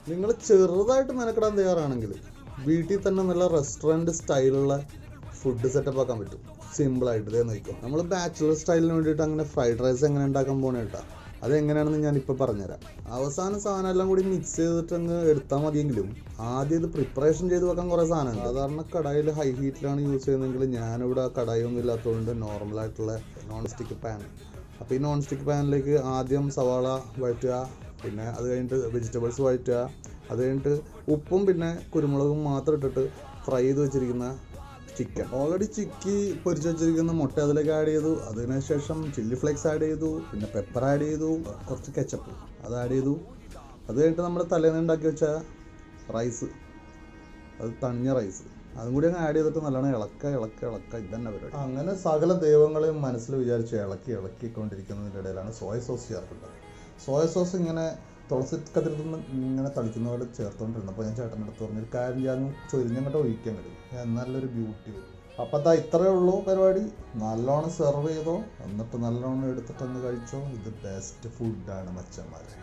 നിങ്ങൾ ചെറുതായിട്ട് മെനക്കെടാൻ തയ്യാറാണെങ്കിൽ വീട്ടിൽ തന്നെ നല്ല റെസ്റ്റോറൻറ്റ് സ്റ്റൈലുള്ള ഫുഡ് സെറ്റപ്പ് ആക്കാൻ പറ്റും. സിമ്പിളായിട്ട് ഇതേ നോക്കാം. നമ്മൾ ബാച്ചിലർ സ്റ്റൈലിന് വേണ്ടിയിട്ട് അങ്ങനെ ഫ്രൈഡ് റൈസ് എങ്ങനെ ഉണ്ടാക്കാൻ പോകണേ കേട്ടോ. അതെങ്ങനെയാണെന്ന് ഞാനിപ്പോൾ പറഞ്ഞുതരാം. അവസാനം സാധനം എല്ലാം കൂടി മിക്സ് ചെയ്തിട്ട് അങ്ങ് എടുത്താൽ മതിയെങ്കിലും ആദ്യം ഇത് പ്രിപ്പറേഷൻ ചെയ്ത് വെക്കാൻ കുറേ സാധനമുണ്ട്. സാധാരണ കടായിൽ ഹൈ ഹീറ്റിലാണ് യൂസ് ചെയ്യുന്നതെങ്കിൽ ഞാനിവിടെ കടായൊന്നും ഇല്ലാത്തതുകൊണ്ട് നോർമലായിട്ടുള്ള നോൺ സ്റ്റിക്ക് പാൻ. അപ്പോൾ ഈ നോൺ സ്റ്റിക്ക് പാനിലേക്ക് ആദ്യം സവാള വഴറ്റുക, പിന്നെ അത് കഴിഞ്ഞിട്ട് വെജിറ്റബിൾസ് വഴറ്റുക, അത് കഴിഞ്ഞിട്ട് ഉപ്പും പിന്നെ കുരുമുളകും മാത്രം ഇട്ടിട്ട് ഫ്രൈ ചെയ്ത് വെച്ചിരിക്കുന്ന ചിക്കൻ, ഓൾറെഡി ചിക്കി പൊരിച്ച് വെച്ചിരിക്കുന്ന മുട്ട അതിലേക്ക് ആഡ് ചെയ്തു. അതിനുശേഷം ചില്ലി ഫ്ലേക്സ് ആഡ് ചെയ്തു, പിന്നെ പെപ്പർ ആഡ് ചെയ്തു, കുറച്ച് കെച്ചപ്പ് അത് ആഡ് ചെയ്തു. അത് കഴിഞ്ഞിട്ട് നമ്മൾ തലേന്ന് ഉണ്ടാക്കി വെച്ച റൈസ്, അത് തണിഞ്ഞ റൈസ്, അതും കൂടി അങ്ങ് ആഡ് ചെയ്തിട്ട് നല്ലോണം ഇളക്ക ഇതന്നെ പരിപാടി. അങ്ങനെ സകല ദൈവങ്ങളെയും മനസ്സിൽ വിചാരിച്ച് ഇളക്കിക്കൊണ്ടിരിക്കുന്നതിൻ്റെ ഇടയിലാണ് സോയ സോസ് ചേർക്കുന്നത്. സോയ സോസ് ഇങ്ങനെ തുളസി കതിരിൽ നിന്ന് ഇങ്ങനെ തളിക്കുന്ന പോലെ ചേർത്തുകൊണ്ടിരുന്നപ്പോൾ ഞാൻ ചേട്ടൻ്റെ അടുത്ത് പറഞ്ഞൊരു കാര്യം ചെയ്യാൻ ചൊരിഞ്ഞങ്ങോട്ട് ഒഴിക്കാൻ കഴിയും, നല്ലൊരു ബ്യൂട്ടി വരും. അപ്പം അതാ ഇത്രയേ ഉള്ളൂ പരിപാടി. നല്ലോണം സെർവ് ചെയ്തോ, എന്നിട്ട് നല്ലോണം എടുത്തിട്ടൊന്ന് കഴിച്ചോ. ഇത് ബെസ്റ്റ് ഫുഡാണ് മച്ചന്മാരെ.